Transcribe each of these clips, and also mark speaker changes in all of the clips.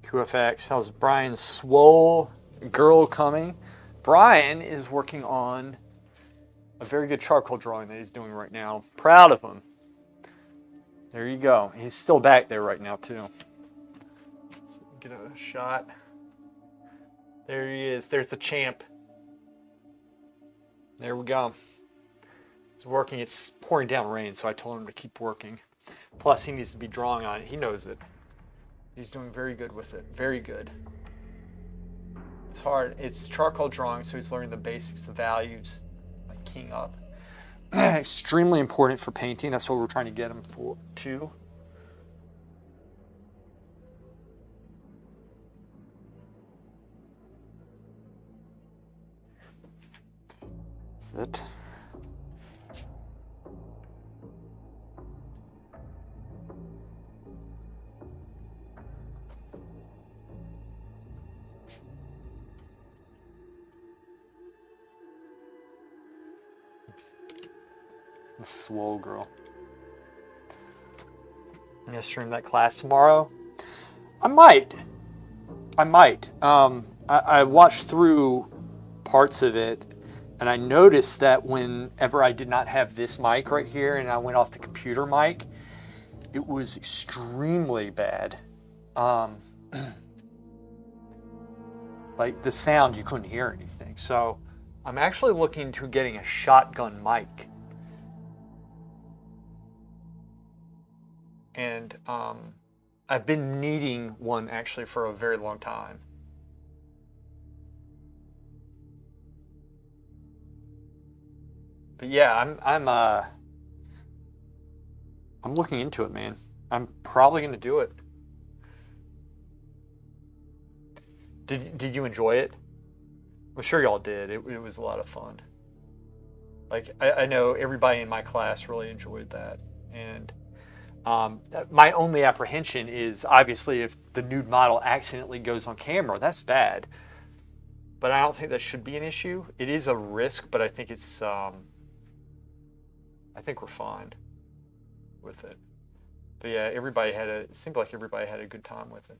Speaker 1: QFX, how's Brian's swole girl coming? Brian is working on a very good charcoal drawing that he's doing right now. Proud of him. There you go. He's still back there right now, too. Let's get a shot. There he is. There's the champ. There we go. He's working. It's pouring down rain, so I told him to keep working. Plus, he needs to be drawing on it. He knows it. He's doing very good with it. Very good. It's hard. It's charcoal drawing, so he's learning the basics, the values, like keying up. Extremely important for painting. That's what we're trying to get him for, too. That's it. The swole girl. I'm gonna stream that class tomorrow. I might. I watched through parts of it, and I noticed that whenever I did not have this mic right here and I went off the computer mic, it was extremely bad. Like the sound, you couldn't hear anything. So I'm actually looking into getting a shotgun mic. And I've been needing one actually for a very long time. But yeah, I'm looking into it, man. I'm probably gonna do it. Did you enjoy it? I'm sure y'all did. It was a lot of fun. Like I know everybody in my class really enjoyed that, and my only apprehension is obviously if the nude model accidentally goes on camera, that's bad. But I don't think that should be an issue. It is a risk, but I think it's I think we're fine with it. But yeah, it seemed like everybody had a good time with it.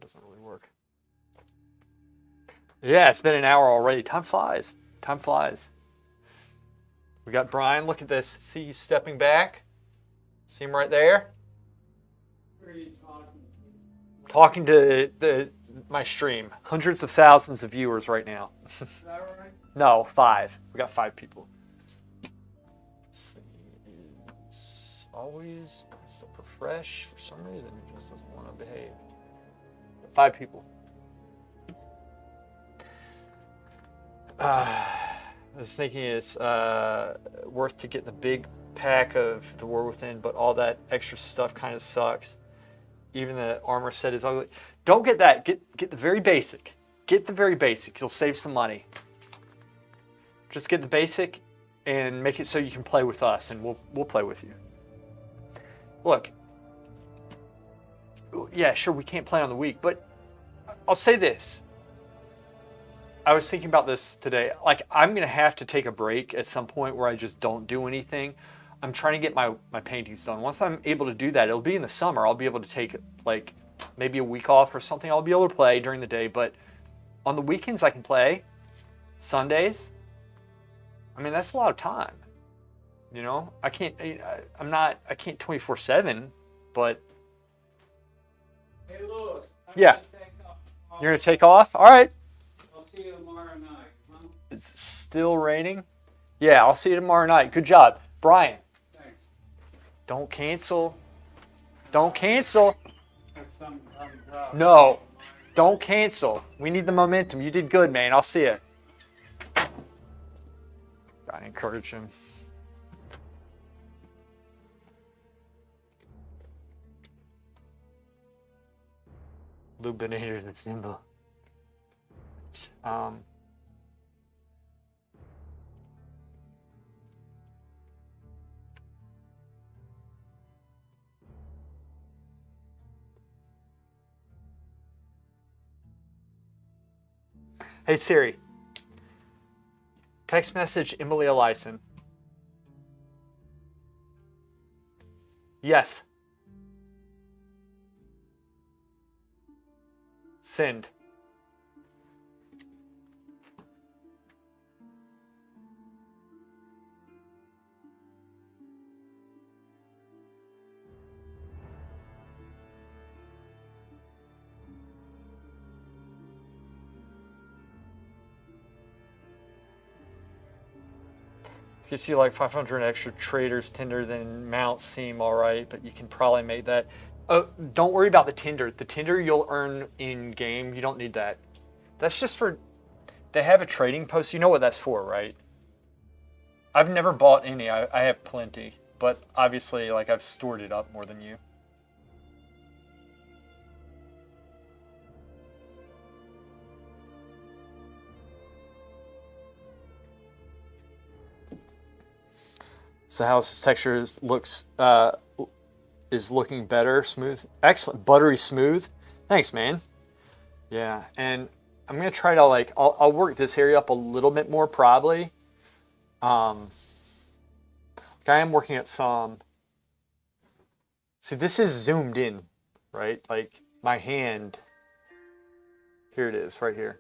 Speaker 1: Doesn't really work. Yeah, it's been an hour already. Time flies. Time flies. We got Brian. Look at this. See you stepping back. See him right there?
Speaker 2: Where are you talking?
Speaker 1: Talking to my stream. Hundreds of thousands of viewers right now.
Speaker 2: Is that right?
Speaker 1: No, 5. We got 5 people. This thing is always super fresh. For some reason, it just doesn't want to behave. 5 people. I was thinking it's worth to get the big pack of The War Within, but all that extra stuff kind of sucks. Even the armor set is ugly. Don't get that. Get the very basic. Get the very basic. You'll save some money. Just get the basic and make it so you can play with us, and we'll play with you. Look. Yeah, sure, we can't play on the week, but I'll say this. I was thinking about this today. Like, I'm gonna have to take a break at some point where I just don't do anything. I'm trying to get my paintings done. Once I'm able to do that, it'll be in the summer. I'll be able to take like maybe a week off or something. I'll be able to play during the day, but on the weekends I can play. Sundays, I mean, that's a lot of time. You know, I can't. I can't 24/7, but
Speaker 2: Hey, Louis.
Speaker 1: Yeah.
Speaker 2: Take off.
Speaker 1: you're gonna take off. All right.
Speaker 2: I'll see you tomorrow night. Huh?
Speaker 1: It's still raining. Yeah, I'll see you tomorrow night. Good job, Brian.
Speaker 2: Thanks.
Speaker 1: Don't cancel. Don't cancel.
Speaker 2: If something comes up.
Speaker 1: No, don't cancel. We need the momentum. You did good, man. I'll see you. Gotta encourage him. Lubinator is a symbol. Hey Siri, text message Emily Eliason. Yes. Send. Gets you like 500 extra traders Tinder, then mounts seem all right, but you can probably make that. Oh, don't worry about the Tinder. The Tinder you'll earn in game. You don't need that. That's just for. They have a trading post. You know what that's for, right? I've never bought any. I have plenty, but obviously, like I've stored it up more than you. So how this texture is looking better, smooth, excellent, buttery smooth. Thanks, man. Yeah, and I'm gonna try to like I'll work this area up a little bit more probably. Like I am working at some. See, this is zoomed in, right? Like my hand. Here it is, right here.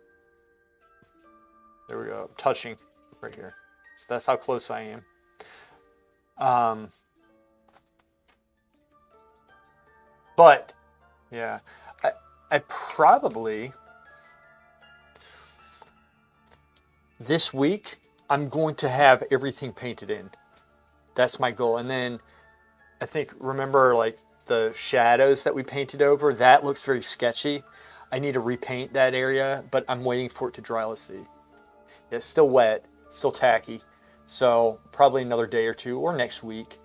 Speaker 1: There we go. I'm touching right here. So that's how close I am. But yeah, I probably this week I'm going to have everything painted in. That's my goal. And then I think, remember like the shadows that we painted over, that looks very sketchy. I need to repaint that area, but I'm waiting for it to dry. Let's see. It's still wet, still tacky. So probably another day or two or next week,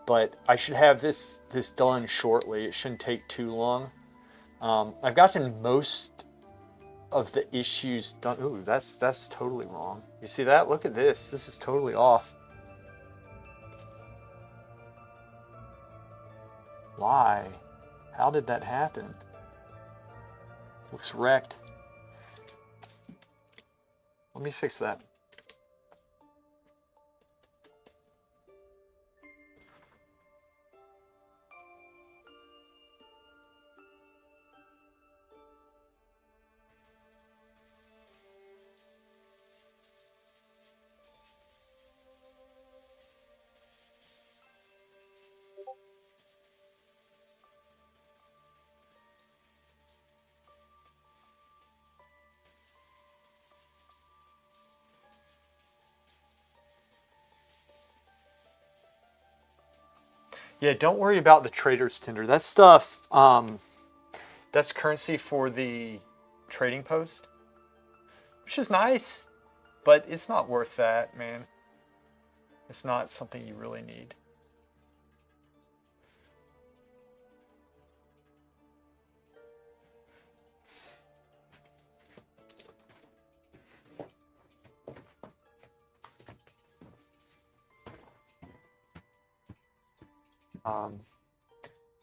Speaker 1: but I should have this done shortly. It shouldn't take too long. I've gotten most of the issues done. Ooh, that's totally wrong. You see that? Look at this. This is totally off. Why? How did that happen? Looks wrecked. Let me fix that. Yeah, don't worry about the trader's Tinder. That stuff, that's currency for the trading post, which is nice, but it's not worth that, man. It's not something you really need.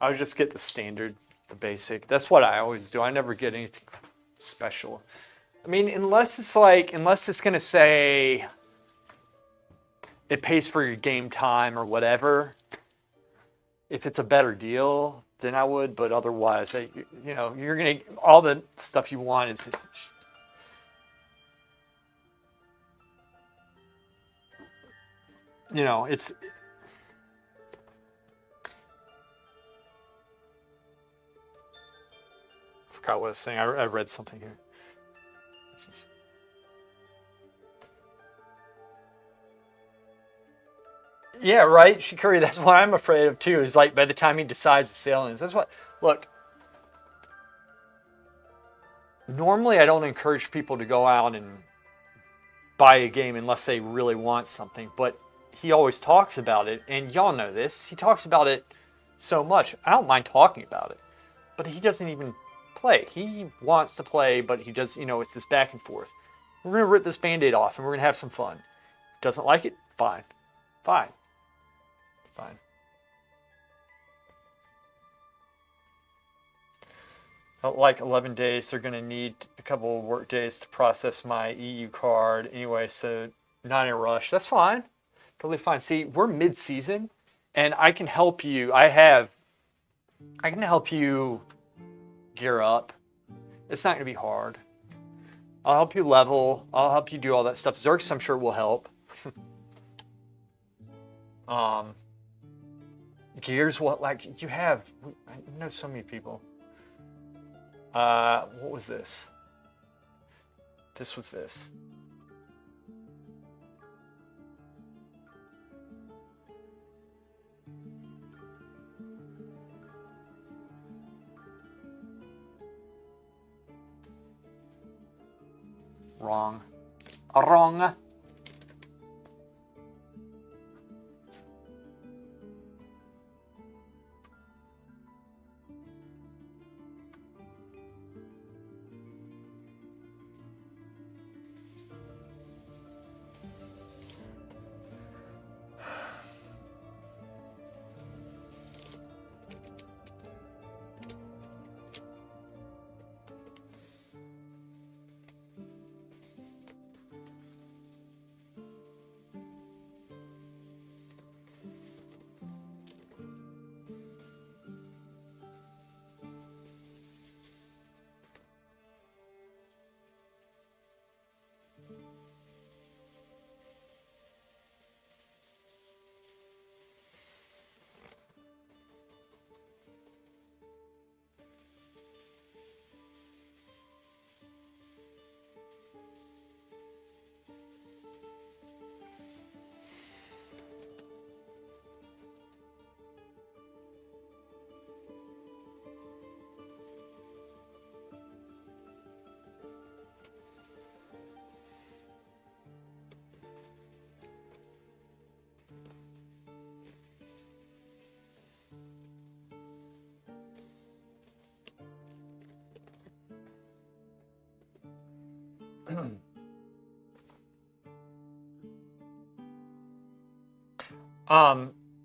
Speaker 1: I would just get the standard, the basic. That's what I always do. I never get anything special. I mean, unless it's gonna say it pays for your game time or whatever. If it's a better deal, then I would. But otherwise, you're gonna all the stuff you want is. It's. I forgot what I was saying. I read something here. Yeah, right. Shikari, that's what I'm afraid of too. Is like by the time he decides to sail in, that's what. Look, normally I don't encourage people to go out and buy a game unless they really want something, but he always talks about it, and y'all know this. He talks about it so much. I don't mind talking about it, but he doesn't even play. He wants to play, but he does. It's this back and forth. We're gonna rip this Band-Aid off, and we're gonna have some fun. Doesn't like it? Fine, fine. Fine. Like 11 days, they're going to need a couple of work days to process my EU card anyway, so not in a rush. That's fine. Totally fine. See, we're mid-season, and I can help you. I can help you gear up. It's not going to be hard. I'll help you level. I'll help you do all that stuff. Xerxes, I'm sure, will help. Gears, what, like, you have, I know so many people. What was this? This was this. Wrong. Wrong.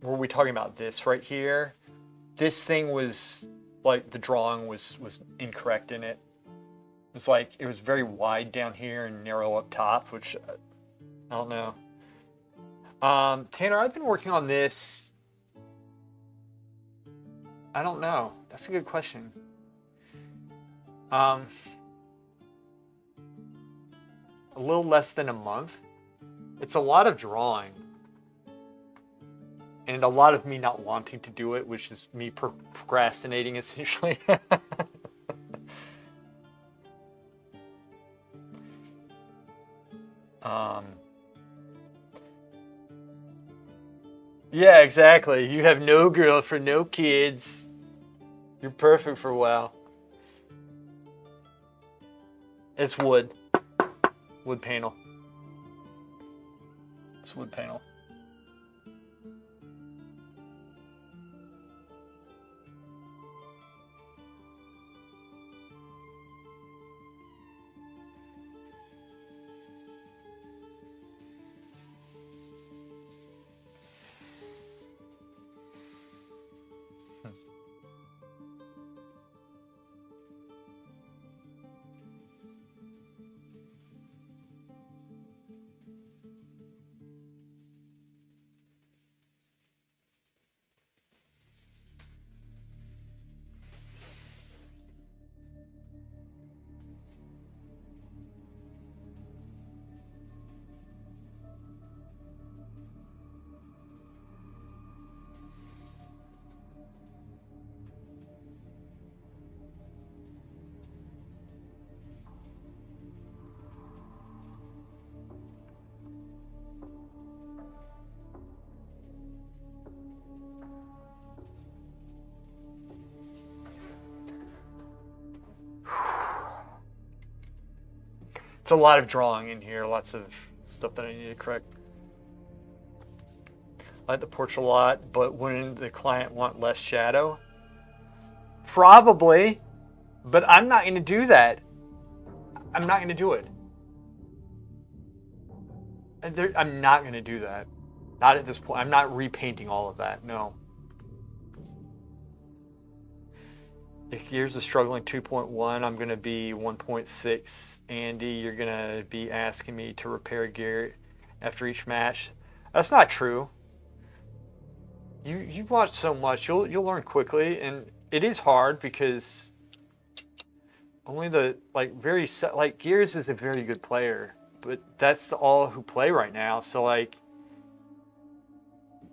Speaker 1: Were we talking about this right here? This thing was like the drawing was incorrect in it. It was like it was very wide down here and narrow up top, which I don't know. Tanner, I've been working on this. I don't know. That's a good question. A little less than a month. It's a lot of drawing. And a lot of me not wanting to do it, which is me procrastinating essentially. Yeah, exactly. You have no girlfriend, no kids. You're perfect for WoW. It's wood. Wood panel. It's wood panel. It's a lot of drawing in here, lots of stuff that I need to correct. I like the porch a lot, but wouldn't the client want less shadow? Probably, but I'm not going to do that. I'm not going to do it. I'm not going to do that. Not at this point. I'm not repainting all of that. No. If Gears is struggling 2.1, I'm going to be 1.6. Andy, you're going to be asking me to repair gear after each match. That's not true. You watch so much, you'll learn quickly, and it is hard because only the Gears is a very good player, but that's all who play right now. So like,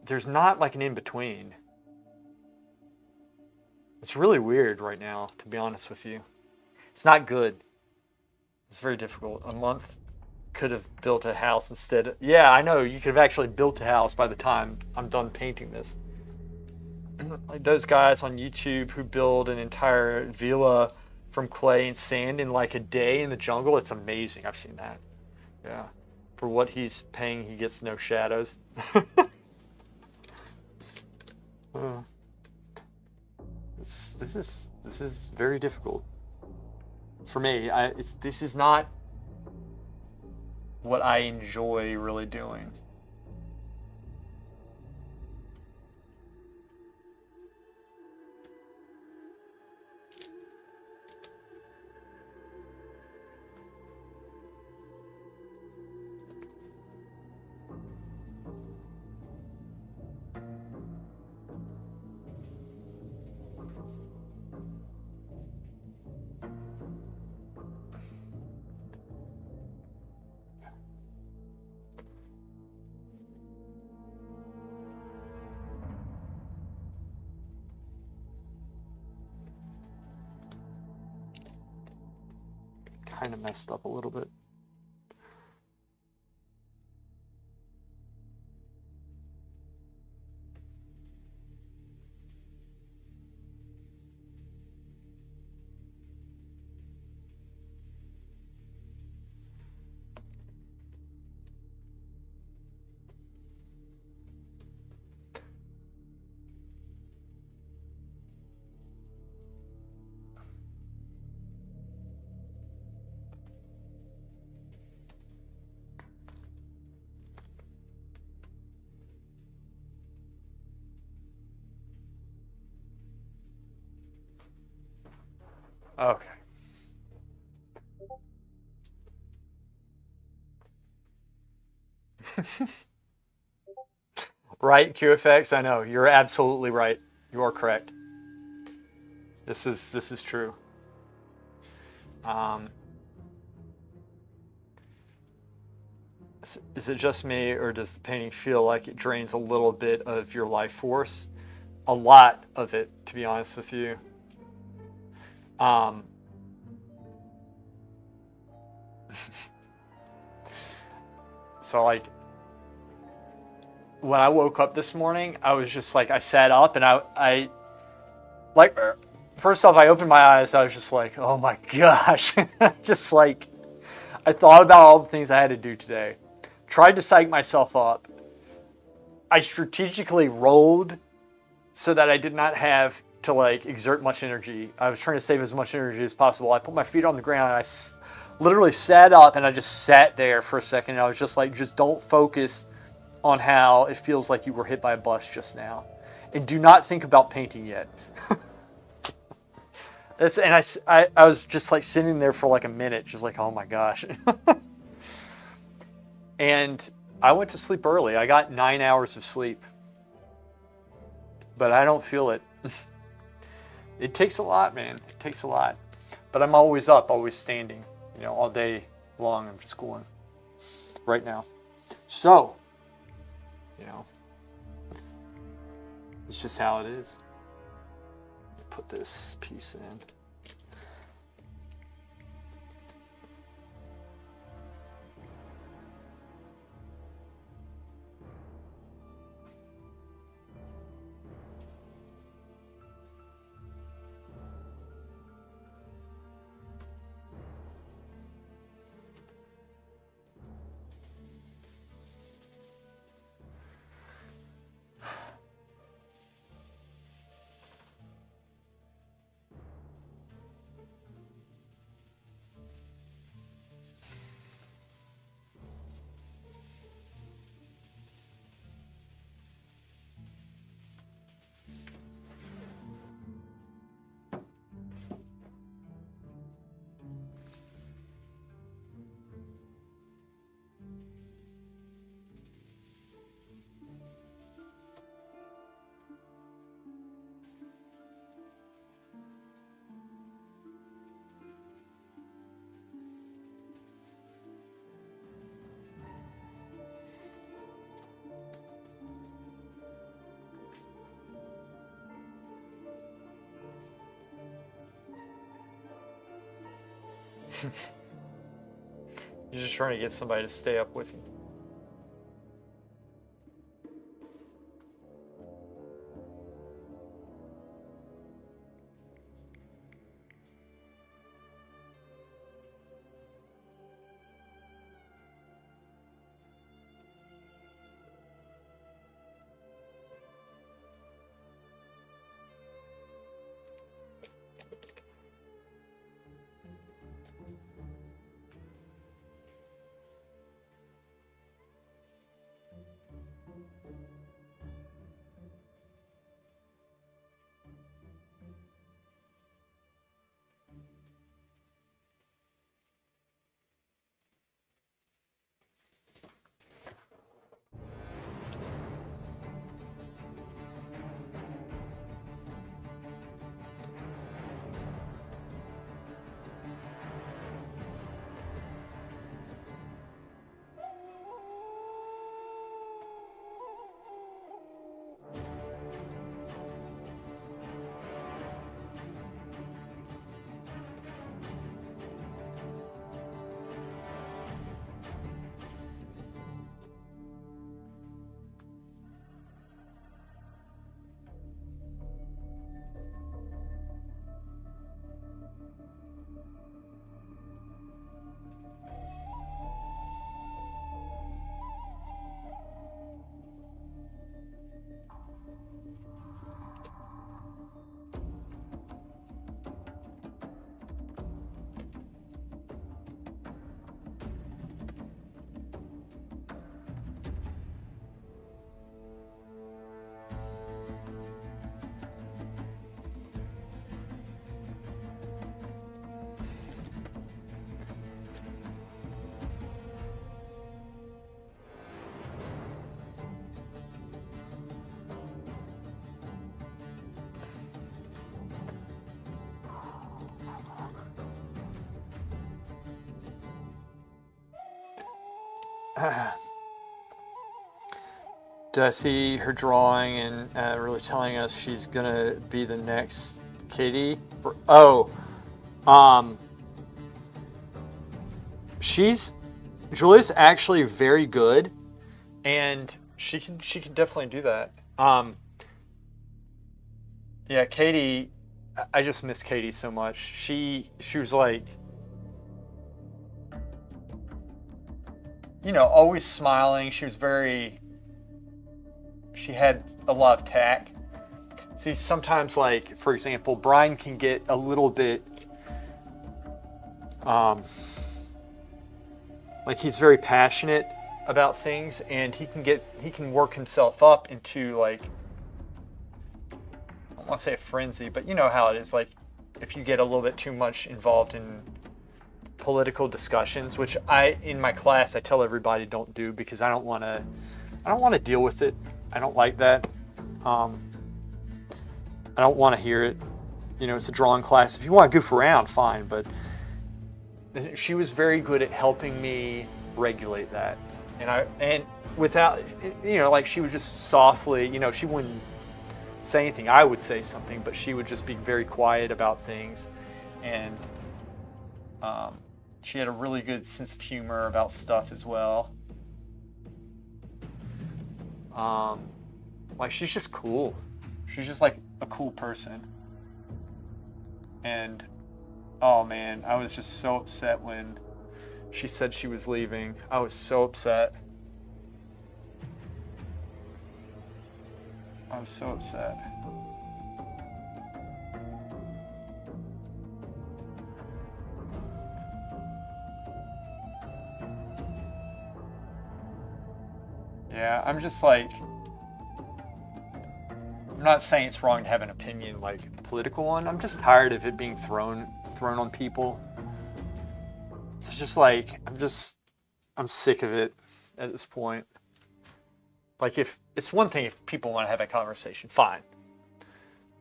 Speaker 1: there's not like an in between. It's really weird right now, to be honest with you. It's not good. It's very difficult. A month could have built a house instead. Yeah, I know. You could have actually built a house by the time I'm done painting this. Like those guys on YouTube who build an entire villa from clay and sand in like a day in the jungle. It's amazing. I've seen that. Yeah. For what he's paying, he gets no shadows. This is very difficult for me. This is not what I enjoy really doing. Kind of messed up a little bit. Okay. Right, QFX? I know. You're absolutely right. You are correct. This is true. Is it just me, or does the painting feel like it drains a little bit of your life force? A lot of it, to be honest with you. So like, when I woke up this morning, I was just like, I sat up and I like, first off, I opened my eyes. I was just like, oh my gosh. Just like, I thought about all the things I had to do today. Tried to psych myself up. I strategically rolled so that I did not have to like exert much energy. I was trying to save as much energy as possible. I put my feet on the ground and I literally sat up and I just sat there for a second. And I was just like, just don't focus on how it feels like you were hit by a bus just now. And do not think about painting yet. And I was just like sitting there for like a minute, just like, oh my gosh. And I went to sleep early. I got 9 hours of sleep. But I don't feel it. It takes a lot, man. It takes a lot. But I'm always up, always standing. You know, all day long, I'm just going right now. So, you know, it's just how it is. Put this piece in. You're just trying to get somebody to stay up with you. Did I see her drawing and really telling us she's gonna be the next Katie? Oh, Julia's actually very good, and she can definitely do that. Yeah, Katie, I just missed Katie so much. She was like, always smiling. She had a lot of tact. See, sometimes, like, for example, Brian can get a little bit, like, he's very passionate about things, and he can work himself up into, like, I don't want to say a frenzy, but you know how it is, like, if you get a little bit too much involved in political discussions, which in my class, I tell everybody don't do because I don't want to deal with it. I don't like that. I don't want to hear it. It's a drawing class. If you want to goof around, fine. But she was very good at helping me regulate that. And without, like she would just softly, she wouldn't say anything. I would say something, but she would just be very quiet about things. And she had a really good sense of humor about stuff as well. Like, she's just cool. She's just like a cool person. And oh man, I was just so upset when she said she was leaving. I was so upset. I was so upset. Yeah, I'm just like, I'm not saying it's wrong to have an opinion, like a political one. I'm just tired of it being thrown on people. It's just like, I'm sick of it at this point. Like, if it's one thing if people want to have a conversation, fine.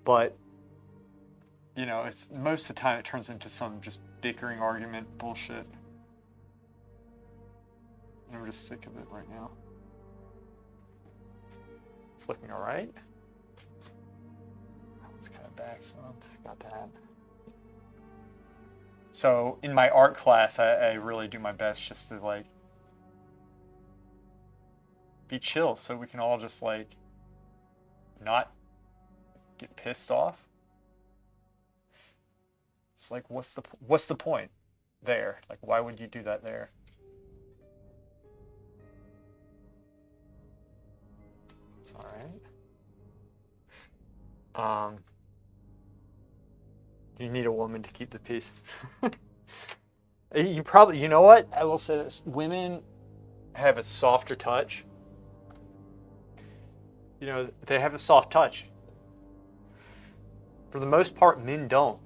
Speaker 1: But, it's most of the time it turns into some just bickering argument bullshit. And I'm just sick of it right now. It's looking all right. It's kind of back some. Got that. So in my art class, I really do my best just to like be chill, so we can all just like not get pissed off. It's like, what's the point there? Like, why would you do that there? It's all right. You need a woman to keep the peace. You probably, you know what? I will say this: women have a softer touch. You know, they have a soft touch. For the most part, men don't.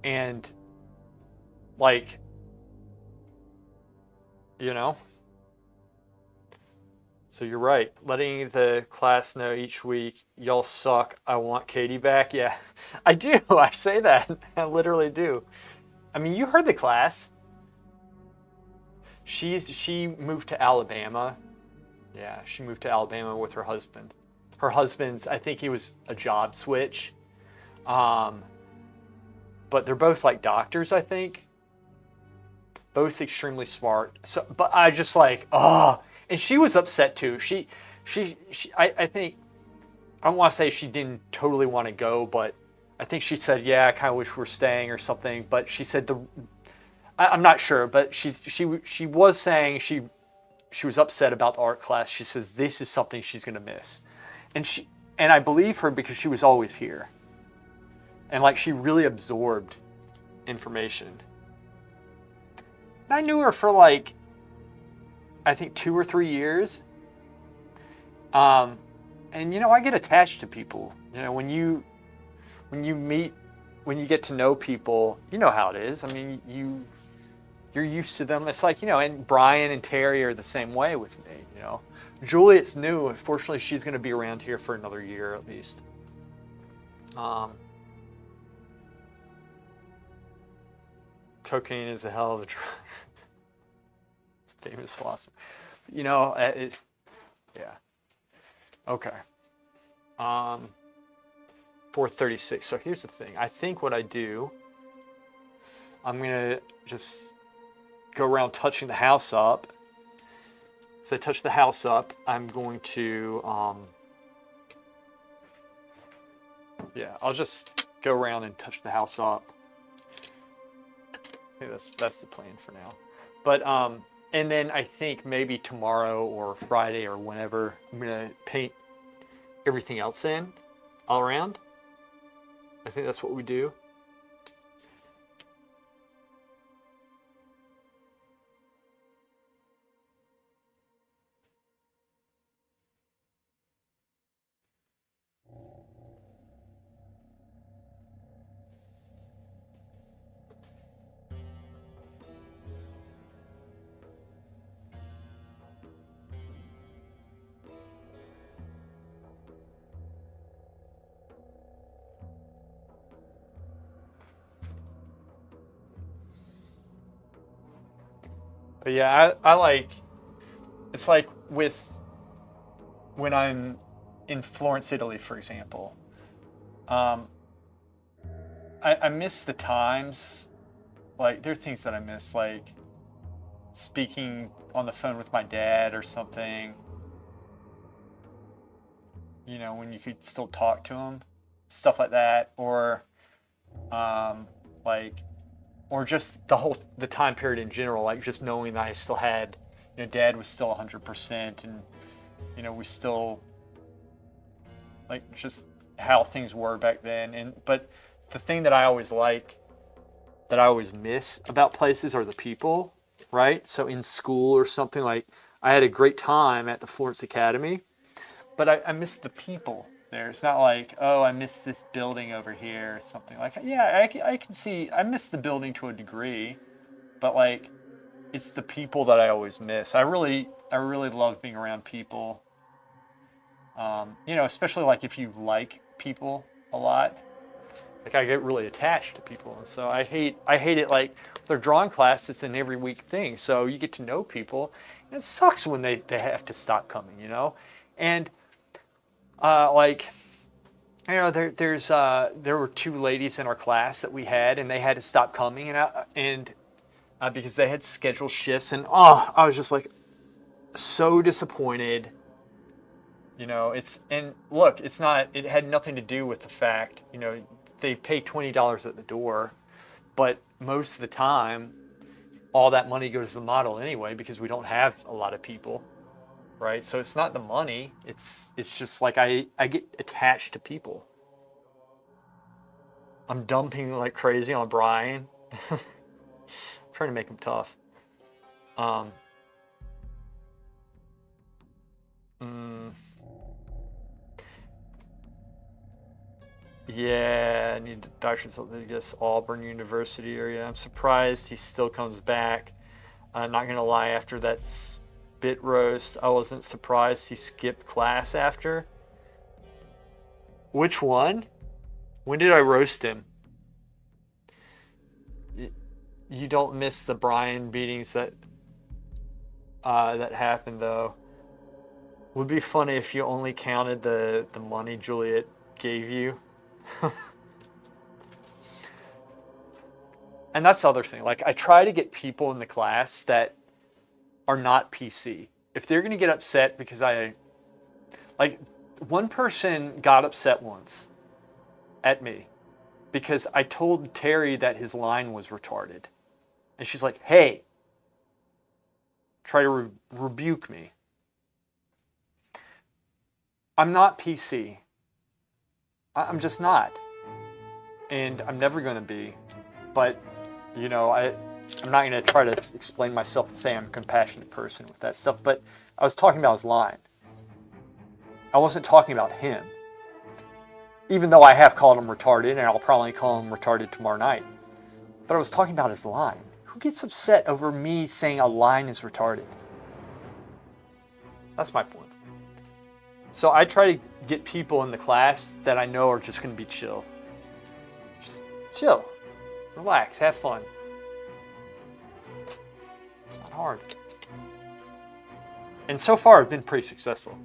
Speaker 1: And, like, you know. So you're right. Letting the class know each week, y'all suck. I want Katie back. Yeah, I do. I say that. I literally do. I mean, you heard the class. She moved to Alabama. Yeah, she moved to Alabama with her husband. Her husband's, I think he was a job switch. But they're both like doctors, I think. Both extremely smart. So, but I just like, oh, and she was upset too. I think, I don't want to say she didn't totally want to go, but I think she said, yeah, I kind of wish we were staying or something. But she said I'm not sure, but she was saying she was upset about the art class. She says this is something she's gonna miss, and I believe her because she was always here, and like she really absorbed information. And I knew her for like, I think 2 or 3 years. And you know, I get attached to people. You know, when you get to know people, you know how it is. I mean, you're used to them. It's like, you know, and Brian and Terry are the same way with me, you know. Juliet's new. Unfortunately, she's going to be around here for another year at least. Cocaine is a hell of a drug. It's a famous philosopher. You know, yeah. Okay. 4:36. So here's the thing. I think what I do, I'm going to just go around touching the house up. As I touch the house up, I'm going to, yeah, I'll just go around and touch the house up. I think that's the plan for now. But, and then I think maybe tomorrow or Friday or whenever, I'm going to paint everything else in all around. I think that's what we do. But yeah, I like, it's like with, when I'm in Florence, Italy, for example, I miss the times, like there are things that I miss, like speaking on the phone with my dad or something, you know, when you could still talk to him, stuff like that, or like, or just the time period in general, like just knowing that I still had, you know, dad was still 100%, and you know, we still, like, just how things were back then. But the thing that I always like, that I always miss about places are the people, right? So in school or something, like I had a great time at the Florence Academy, but I miss the people there. It's not like, oh, I miss this building over here or something. Like, yeah, I can see, I miss the building to a degree, but like, it's the people that I always miss. I really love being around people. You know, especially like if you like people a lot. Like I get really attached to people, and so I hate it. Like with their drawing class, it's an every week thing. So you get to know people, and it sucks when they have to stop coming. You know, and like You know, there were two ladies in our class that we had, and they had to stop coming, because they had scheduled shifts, and I was just like so disappointed. You know, it had nothing to do with the fact, you know, they pay $20 at the door, but most of the time, all that money goes to the model anyway because we don't have a lot of people, right? So it's not the money. It's just like I get attached to people. I'm dumping like crazy on Brian. Trying to make him tough. Yeah, I need to doctor something to guess Auburn University area. I'm surprised he still comes back. I'm not gonna lie, after that spit roast, I wasn't surprised he skipped class after. Which one? When did I roast him? You don't miss the Brian beatings that happened though. Would be funny if you only counted the money Juliet gave you. And that's the other thing. Like, I try to get people in the class that are not PC. If they're going to get upset because one person got upset once at me because I told Terry that his line was retarded. And she's like, hey, try to rebuke me. I'm not PC. I'm just not. And I'm never going to be. But, you know, I'm not going to try to explain myself and say I'm a compassionate person with that stuff. But I was talking about his line. I wasn't talking about him. Even though I have called him retarded, and I'll probably call him retarded tomorrow night. But I was talking about his line. Who gets upset over me saying a line is retarded? That's my point. So I try to get people in the class that I know are just going to be chill. Just chill. Relax. Have fun. It's not hard. And so far, I've been pretty successful.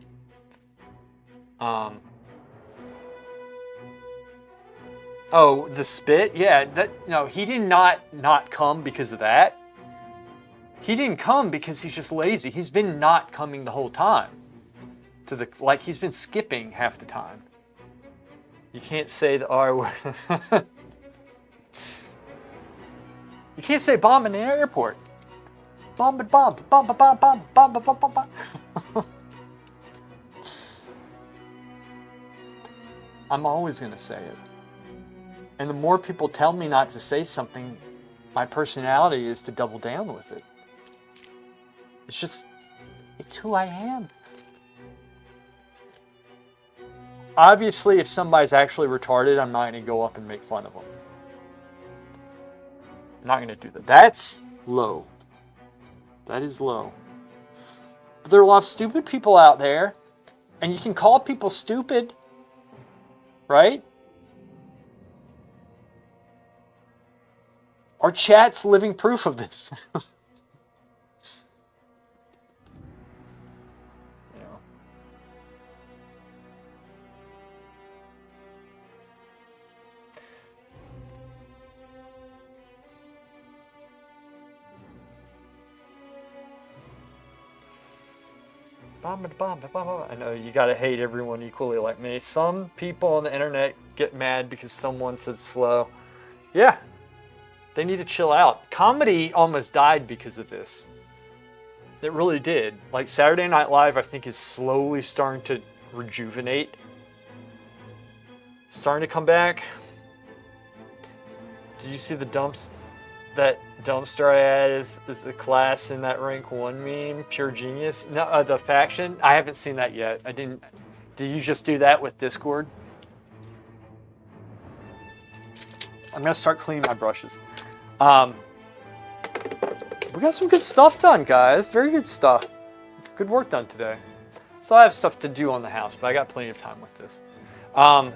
Speaker 1: Oh, the spit? Yeah, no, he did not come because of that. He didn't come because he's just lazy. He's been not coming the whole time. He's been skipping half the time. You can't say the R word. You can't say bomb in the airport. Bomb, bomb, bomb, bomb, bomb, bomb, bomb, bomb, bomb, bomb. I'm always going to say it. And the more people tell me not to say something, my personality is to double down with it. It's who I am. Obviously, if somebody's actually retarded, I'm not going to go up and make fun of them. I'm not going to do that. That's low. That is low. But there are a lot of stupid people out there, and you can call people stupid, right? Our chat's living proof of this. I know you gotta hate everyone equally like me. Some people on the internet get mad because someone said slow. Yeah, they need to chill out. Comedy almost died because of this. It really did. Like Saturday Night Live, I think is slowly starting to rejuvenate. Starting to come back. Did you see the that dumpster I had is the class in that rank 1 meme, pure genius. No, the faction. I haven't seen that yet. I didn't. Did you just do that with Discord? I'm gonna start cleaning my brushes. We got some good stuff done, guys. Very good stuff. Good work done today. Still have stuff to do on the house, but I got plenty of time with this. I'm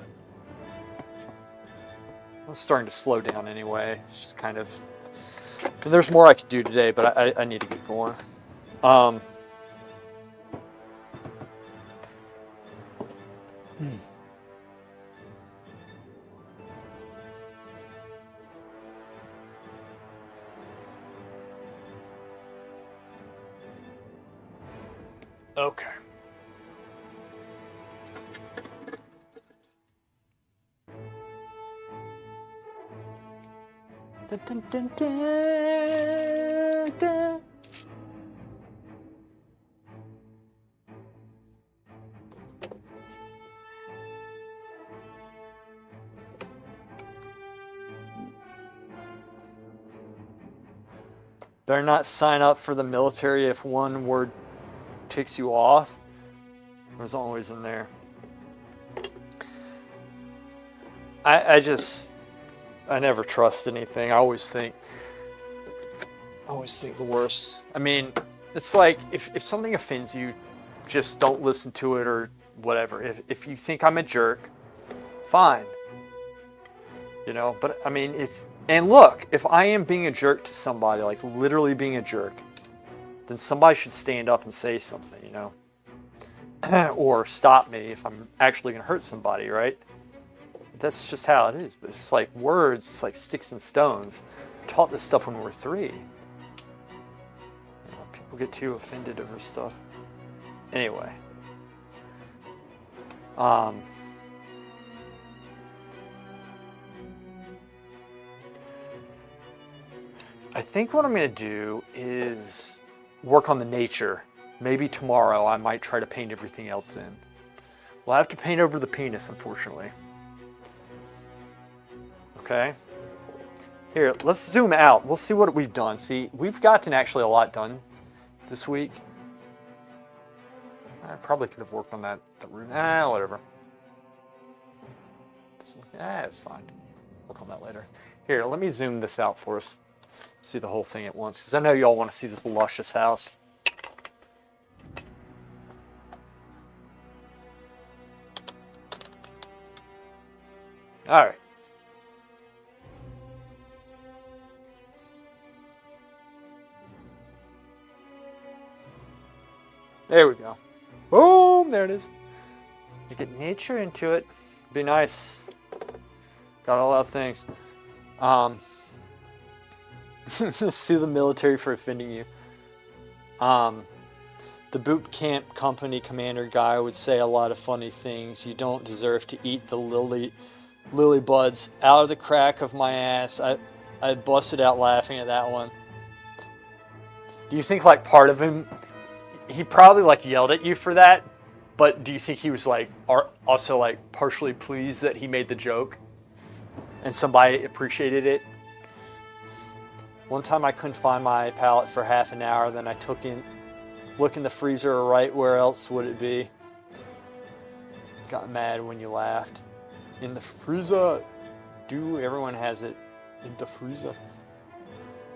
Speaker 1: starting to slow down anyway. It's just kind of. And there's more I could do today, but I need to get going. And Okay. Dun, dun, dun, dun, dun. Better not sign up for the military if one word ticks you off. There's always in there. I never trust anything. I always think the worst. I mean, it's like if something offends you, just don't listen to it or whatever. If you think I'm a jerk, fine. You know, but I mean, and look, if I am being a jerk to somebody, like literally being a jerk, then somebody should stand up and say something, you know? Or stop me if I'm actually gonna hurt somebody, right? That's just how it is. But it's like words, it's like sticks and stones. I taught this stuff when we were 3. You know, people get too offended over stuff. Anyway. I think what I'm going to do is work on the nature. Maybe tomorrow I might try to paint everything else in. We'll have to paint over the penis, unfortunately. Okay. Here, let's zoom out. We'll see what we've done. See, we've gotten actually a lot done this week. I probably could have worked on the room. Whatever. It's fine. Work on that later. Here, let me zoom this out for us. See the whole thing at once, because I know y'all want to see this luscious house. All right. There we go. Boom, there it is. You get nature into it. Be nice. Got a lot of things. Sue the military for offending you. The boot camp company commander guy would say a lot of funny things. You don't deserve to eat the lily buds out of the crack of my ass. I busted out laughing at that one. Do you think like part of him, he probably like yelled at you for that, but do you think he was like also like partially pleased that he made the joke and somebody appreciated it? One time I couldn't find my palette for half an hour, then I look in the freezer, right where else would it be? Got mad when you laughed. In the freezer. Everyone has it in the freezer.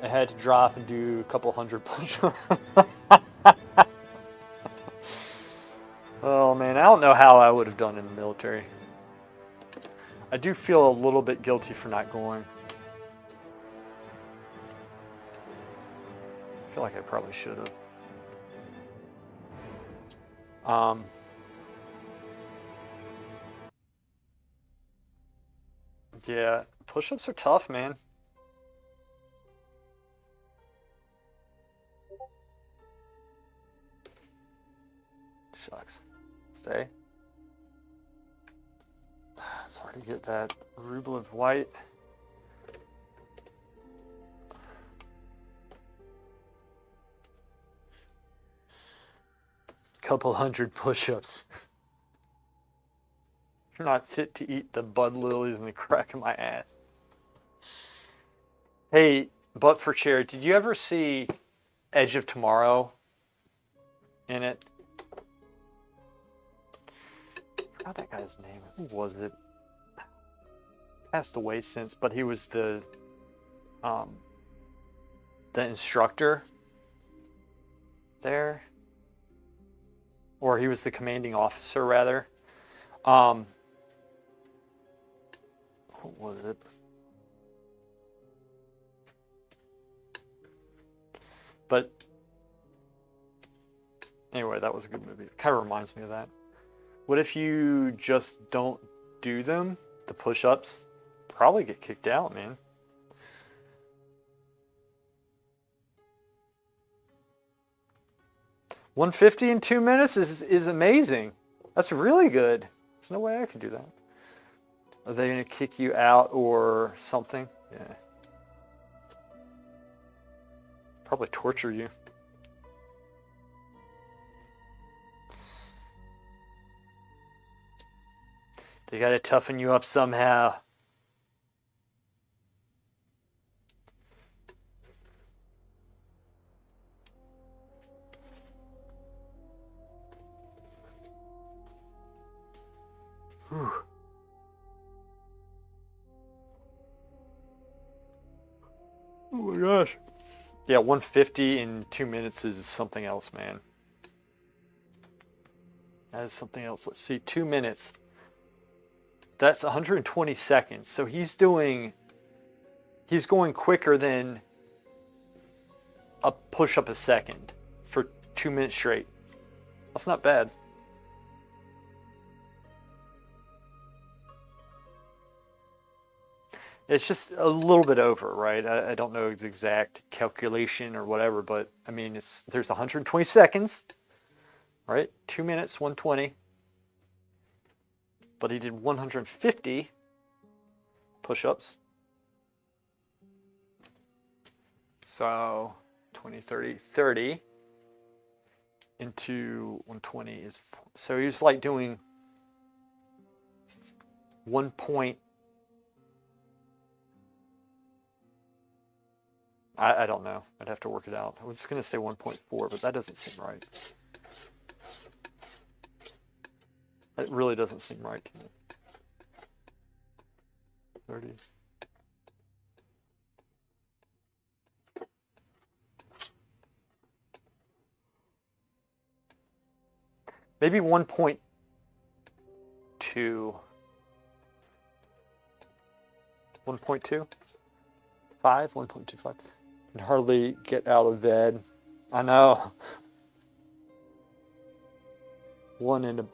Speaker 1: I had to drop and do a couple hundred push-ups. Oh man, I don't know how I would have done in the military. I do feel a little bit guilty for not going. I feel like I probably should have. Yeah, push-ups are tough, man. Shucks. Stay. It's hard to get that Rublev white. Couple hundred push-ups. Not fit to eat the bud lilies in the crack of my ass. Hey, butt for chair, did you ever see Edge of Tomorrow in it? I forgot that guy's name. Who was it? Passed away since, but he was the instructor there. Or he was the commanding officer, rather. What was it? But anyway, that was a good movie. It kind of reminds me of that. What if you just don't do them, the push-ups? Probably get kicked out, man. 150 in 2 minutes is amazing. That's really good. There's no way I could do that. Are they going to kick you out or something? Yeah. Probably torture you. They got to toughen you up somehow. Whew. Oh my gosh. Yeah, 150 in 2 minutes is something else, man. That is something else. Let's see, 2 minutes. That's 120 seconds. So he's going quicker than a push-up a second for 2 minutes straight. That's not bad. It's just a little bit over, right? I don't know the exact calculation or whatever, but I mean, there's 120 seconds, right? 2 minutes, 120. But he did 150 push-ups. So 20, 30, 30 into 120 is, so he was like doing 1 point. I don't know. I'd have to work it out. I was going to say 1.4, but that doesn't seem right. It really doesn't seem right to me. 30. Maybe 1.2. 1.2? 5? 1.25. Can hardly get out of bed. I know. 1 and a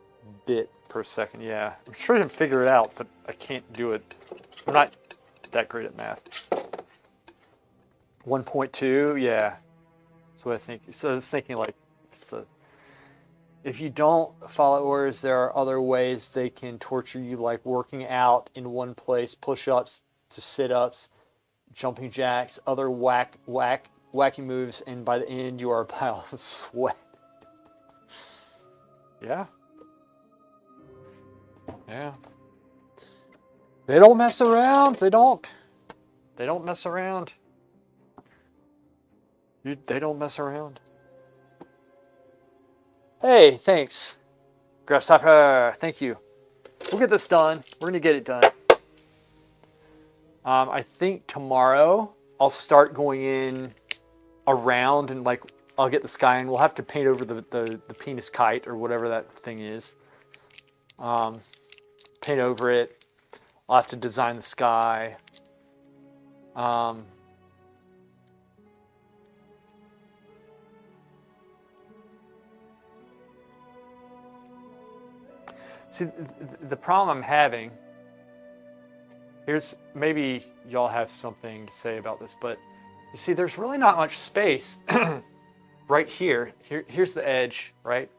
Speaker 1: bit per second. Yeah, I'm sure I can figure it out, but I can't do it. I'm not that great at math. 1.2. Yeah. That's what I think. So I was thinking like, if you don't follow orders, there are other ways they can torture you, like working out in one place, push-ups to sit-ups, jumping jacks, other wacky moves, and by the end you are a pile of sweat. Yeah. Yeah. They don't mess around. They don't mess around. They don't mess around. Hey, thanks. Grasshopper, thank you. We'll get this done. We're going to get it done. I think tomorrow I'll start going in around and like I'll get the sky and we'll have to paint over the penis kite or whatever that thing is. Paint over it. I'll have to design the sky. See, the problem I'm having, here's, maybe y'all have something to say about this, but you see, there's really not much space right here. Here's the edge, right?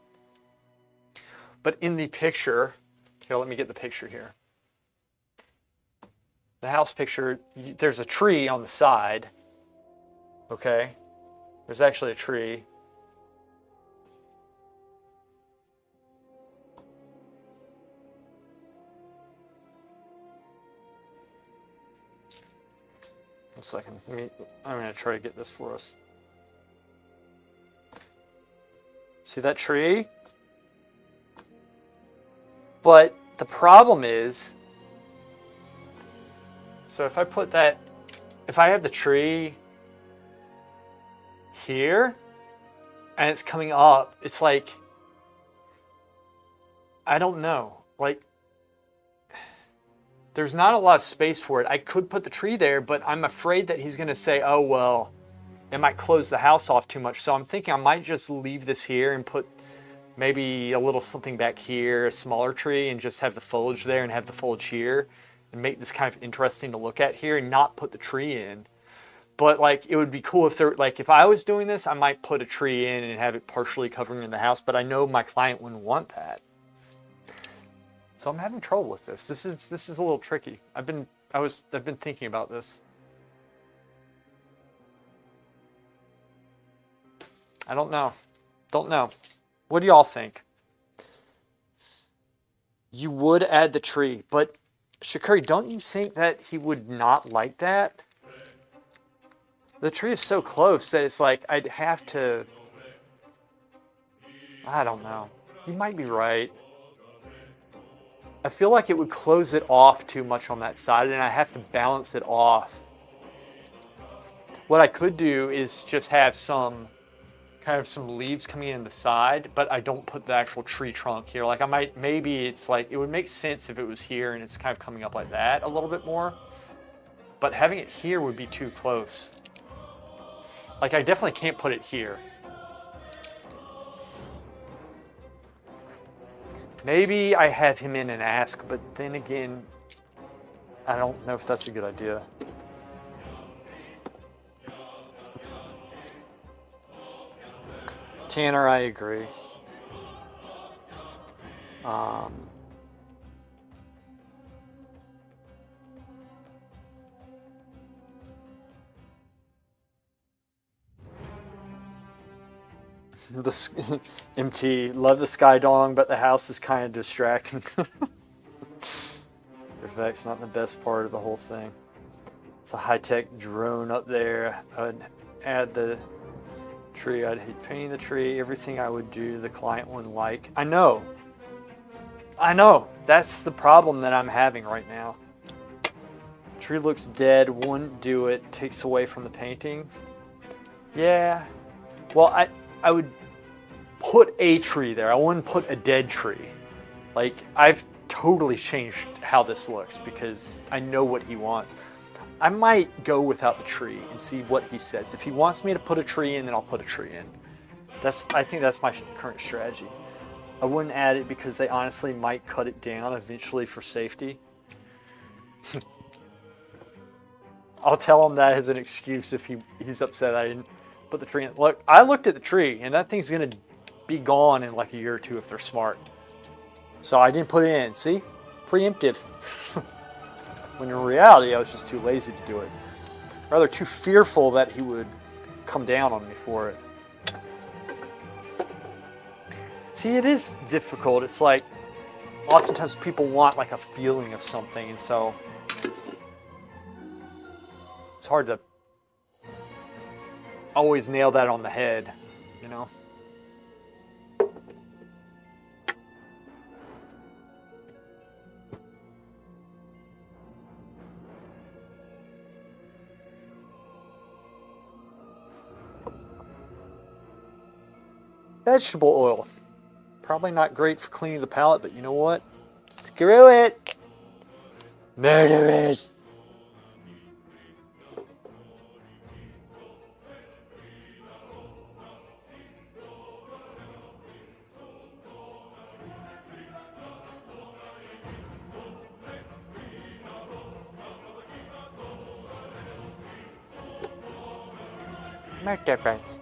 Speaker 1: But in the picture, here, let me get the picture here. The house picture, there's a tree on the side, okay? There's actually a tree. One second, I'm gonna try to get this for us. See that tree? But the problem is, so if I put that, if I have the tree here and it's coming up, it's like, I don't know, like, there's not a lot of space for it. I could put the tree there, but I'm afraid that he's gonna say, oh, well, it might close the house off too much. So I'm thinking I might just leave this here and put maybe a little something back here, a smaller tree, and just have the foliage there and have the foliage here and make this kind of interesting to look at here and not put the tree in. But like, it would be cool if there, like, if I was doing this, I might put a tree in and have it partially covering the house. But I know my client wouldn't want that. So I'm having trouble with this. This is a little tricky. I've been thinking about this. I don't know. Don't know. What do y'all think? You would add the tree, but Shakuri, don't you think that he would not like that? The tree is so close that it's like I'd have to. I don't know. You might be right. I feel like it would close it off too much on that side, and I have to balance it off. What I could do is just have some leaves coming in the side, but I don't put the actual tree trunk here. Like, I might, maybe it's like, it would make sense if it was here and it's kind of coming up like that a little bit more. But having it here would be too close. Like, I definitely can't put it here. Maybe I have him in and ask, but then again, I don't know if that's a good idea. Tanner, I agree. MT, love the sky dong, but the house is kind of distracting. Effect's not the best part of the whole thing. It's a high-tech drone up there. I'd add the tree. I'd hate painting the tree. Everything I would do, the client wouldn't like. I know. That's the problem that I'm having right now. Tree looks dead. Wouldn't do it. Takes away from the painting. Yeah. Well, I would put a tree there. I wouldn't put a dead tree. Like, I've totally changed how this looks because I know what he wants. I might go without the tree and see what he says. If he wants me to put a tree in, then I'll put a tree in. I think that's my current strategy. I wouldn't add it because they honestly might cut it down eventually for safety. I'll tell him that as an excuse if he's upset I didn't put the tree in. Look, I looked at the tree, and that thing's going to be gone in like a year or two if they're smart. So I didn't put it in. See? Preemptive. When in reality, I was just too lazy to do it. Rather too fearful that he would come down on me for it. See, it is difficult. It's like, oftentimes people want like a feeling of something, and so it's hard to always nail that on the head, you know? Vegetable oil. Probably not great for cleaning the palette, but you know what? Screw it! Murderers! Murderers.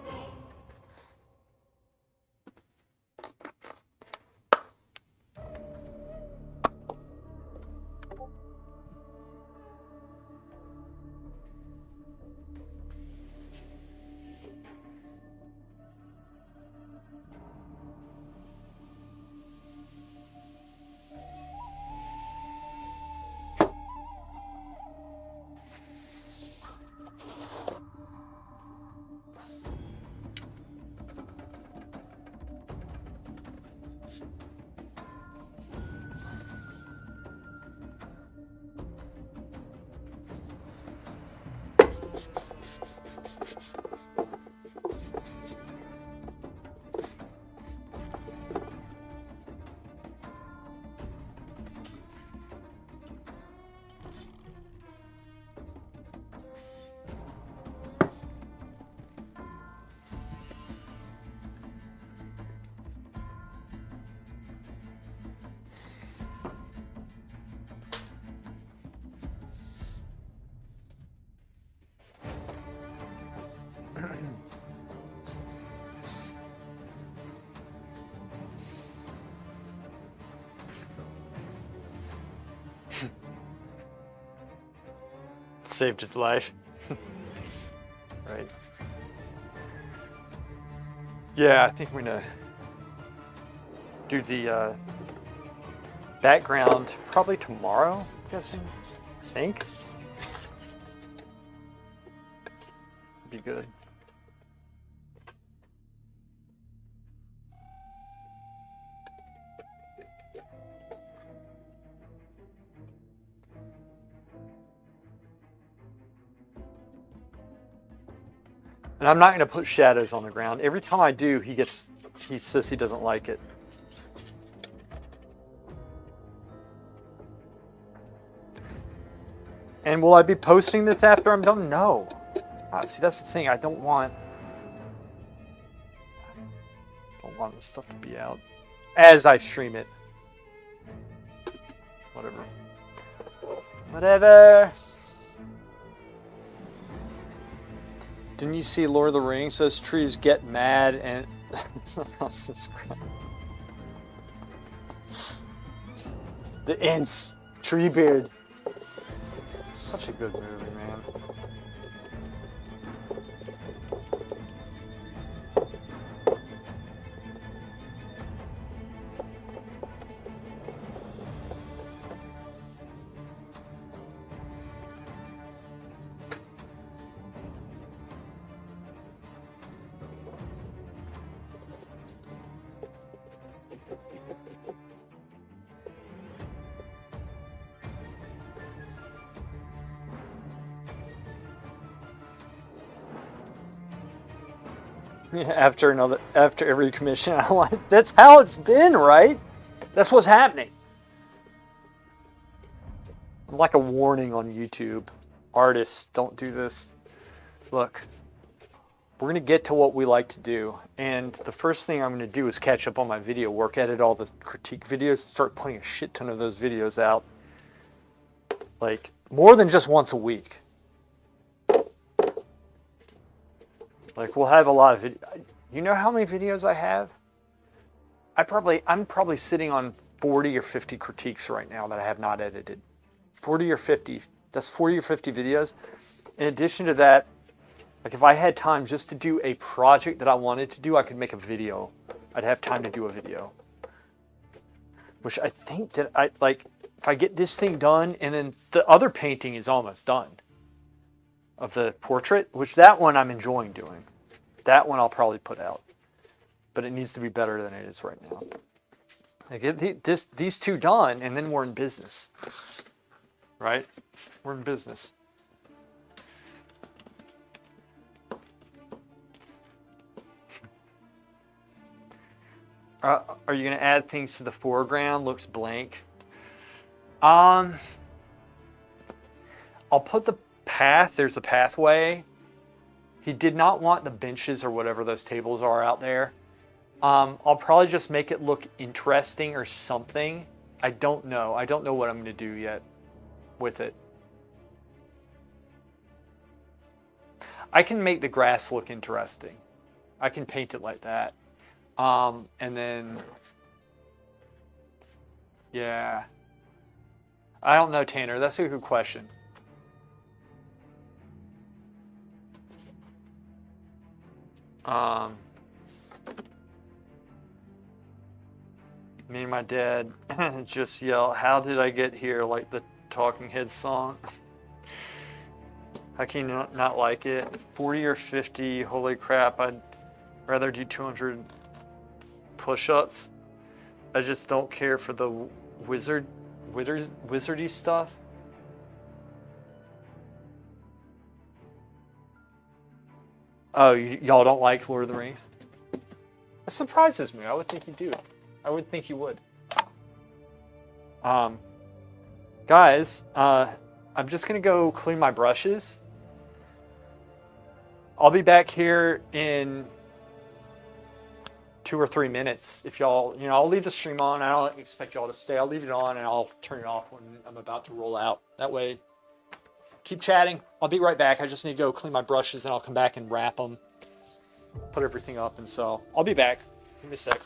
Speaker 1: Saved his life. Right. Yeah, I think we're gonna do the background probably tomorrow, I'm guessing. I think. Be good. And I'm not going to put shadows on the ground. Every time I do, he says he doesn't like it. And will I be posting this after I'm done? No. See, that's the thing. I don't want this stuff to be out as I stream it. Whatever. Didn't you see Lord of the Rings? Those trees get mad and... The Ents. Treebeard. Such a good movie, man. After every commission, I want. That's how it's been, right? That's what's happening. I'm like a warning on YouTube. Artists, don't do this. Look, we're gonna get to what we like to do, and the first thing I'm gonna do is catch up on my video work, edit all the critique videos, and start putting a shit ton of those videos out, like more than just once a week. Like, we'll have a lot of you know how many videos I have? I'm probably sitting on 40 or 50 critiques right now that I have not edited. 40 or 50. That's 40 or 50 videos. In addition to that, like if I had time just to do a project that I wanted to do, I could make a video. I'd have time to do a video. Which I think that if I get this thing done, and then the other painting is almost done. Of the portrait, which that one I'm enjoying doing. That one I'll probably put out. But it needs to be better than it is right now. I get these two done, and then we're in business. Right? We're in business. Are you going to add things to the foreground? Looks blank. I'll put the path. There's a pathway. He did not want the benches or whatever those tables are out there. I'll probably just make it look interesting or something. I don't know. I don't know what I'm going to do yet with it. I can make the grass look interesting. I can paint it like that. And then, yeah. I don't know, Tanner. That's a good question. Me and my dad just yell, "How did I get here?" like the Talking Heads song. How can you not like it? 40 or 50, holy crap, I'd rather do 200 push-ups. I just don't care for the wizardy stuff. Oh, y'all don't like Lord of the Rings? That surprises me. I would think you do. I would think you would. Guys, I'm just gonna go clean my brushes. I'll be back here in 2 or 3 minutes. If y'all, I'll leave the stream on. I don't expect y'all to stay. I'll leave it on and I'll turn it off when I'm about to roll out. That way, keep chatting. I'll be right back. I just need to go clean my brushes and I'll come back and wrap them, put everything up, and so I'll be back. Give me a sec.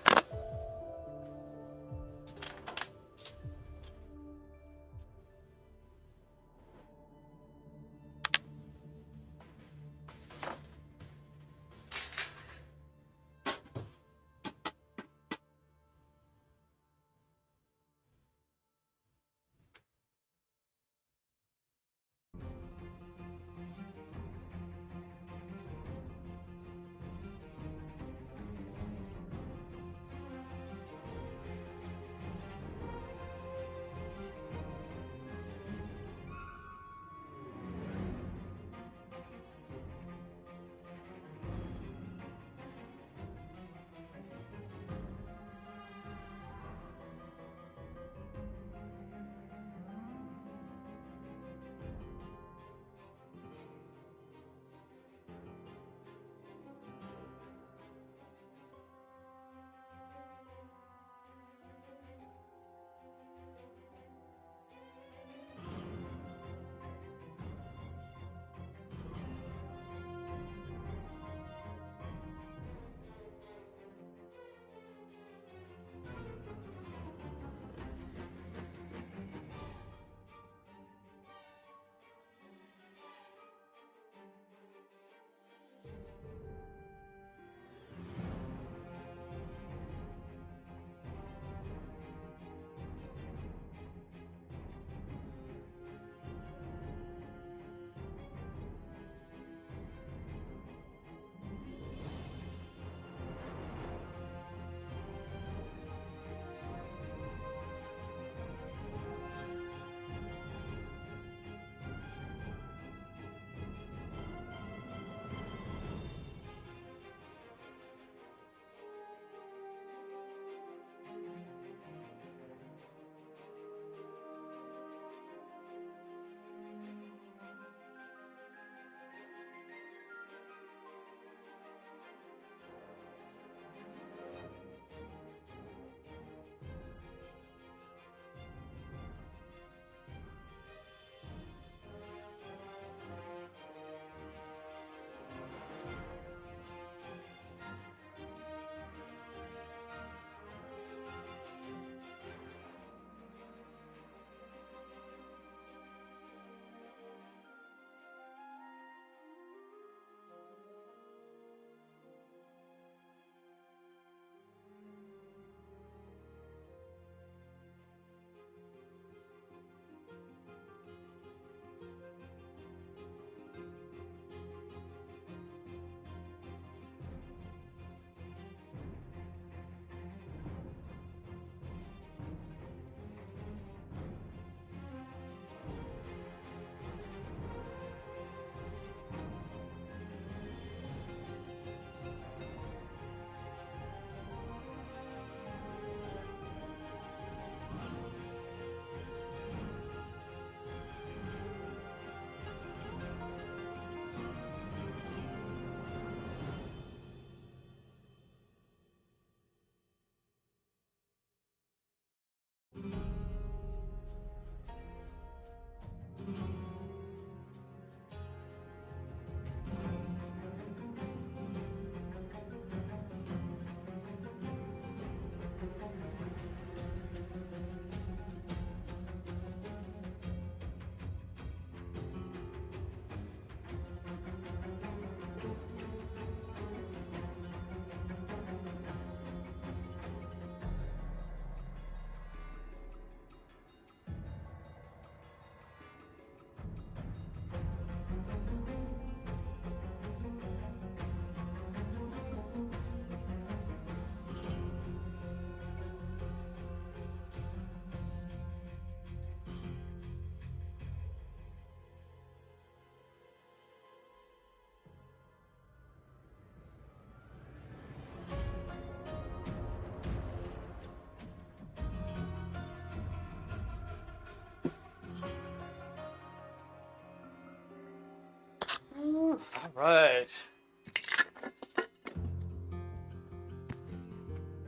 Speaker 1: Right.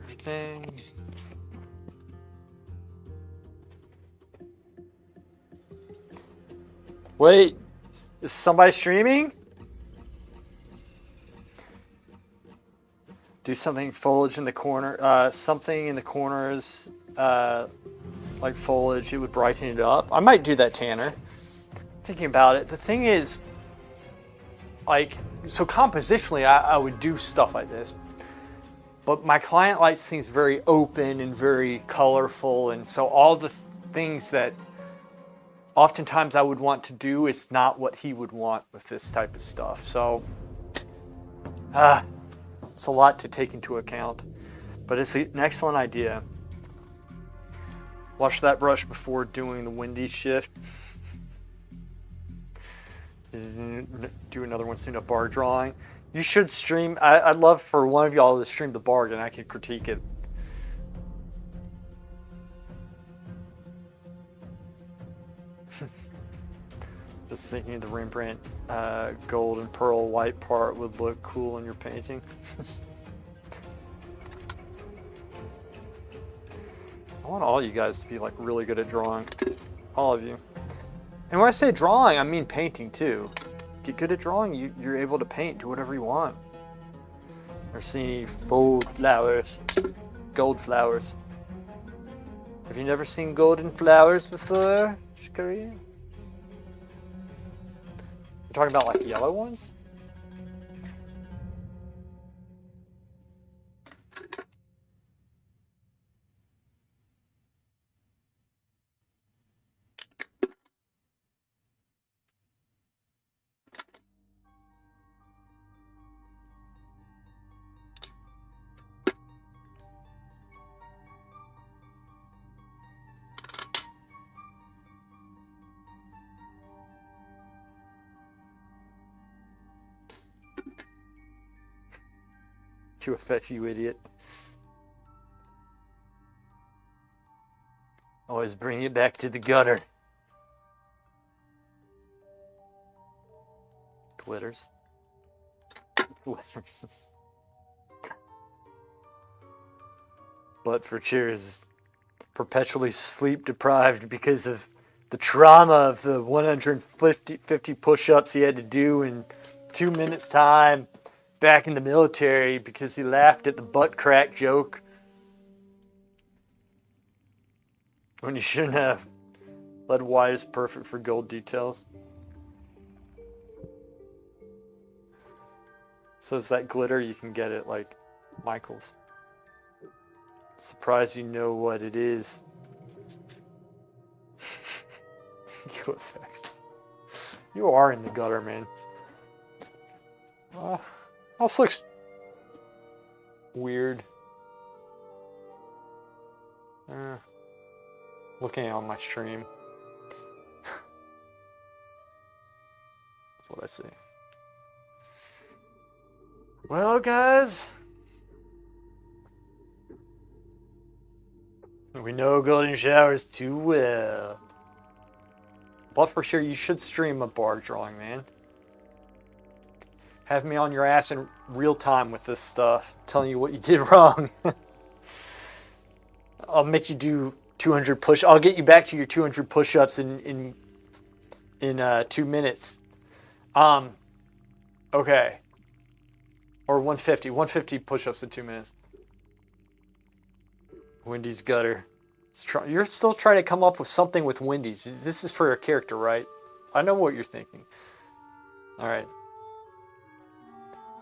Speaker 1: Everything. Wait, is somebody streaming? Do something foliage in the corner, something in the corners, like foliage. It would brighten it up. I might do that, Tanner. Thinking about it, the thing is, like, so compositionally, I would do stuff like this. But my client likes things very open and very colorful, and so all the things that oftentimes I would want to do is not what he would want with this type of stuff. So, it's a lot to take into account, but it's an excellent idea. Wash that brush before doing the windy shift. Do another one soon, a bar drawing. You should stream. I'd love for one of y'all to stream the bar and I can critique it. Just thinking the Rembrandt gold and pearl white part would look cool in your painting. I want all you guys to be like really good at drawing. All of you. And when I say drawing, I mean painting too. Get good at drawing, you're able to paint, do whatever you want. I've seen any faux flowers, gold flowers. Have you never seen golden flowers before, Shikari? You're talking about like yellow ones? Two effects, you idiot. Always bring it back to the gutter. Glitters. Glitters. But for Cheers, perpetually sleep deprived because of the trauma of the 150 push-ups he had to do in 2 minutes time back in the military because he laughed at the butt crack joke when you shouldn't have. Lead white is perfect for gold details. So it's that glitter, you can get it like Michael's. Surprised you know what it is. You effects. You are in the gutter, man. This looks weird. Looking on my stream. That's what I see. Well, guys, we know golden showers too well. But for sure, you should stream a bar drawing, man. Have me on your ass in real time with this stuff, telling you what you did wrong. I'll make you do 200 push. I'll get you back to your 200 push-ups in 2 minutes. Okay. Or 150 push-ups in 2 minutes. Wendy's gutter. You're still trying to come up with something with Wendy's. This is for your character, right? I know what you're thinking. All right.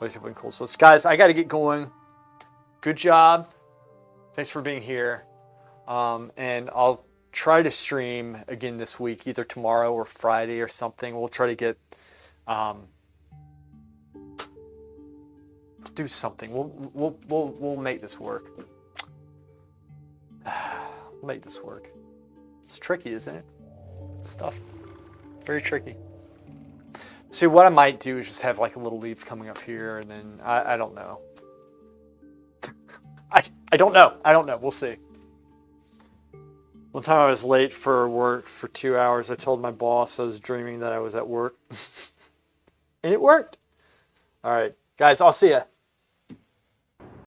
Speaker 1: Wake up in cold sweats. Guys, I got to get going. Good job. Thanks for being here. And I'll try to stream again this week, either tomorrow or Friday or something. We'll try to get do something. We'll make this work. We'll make this work. It's tricky, isn't it? Stuff. Very tricky. See, what I might do is just have like a little leaf coming up here, and then I don't know. I don't know. I don't know. We'll see. One time I was late for work for 2 hours. I told my boss I was dreaming that I was at work. And it worked.
Speaker 3: All right, guys, I'll see ya.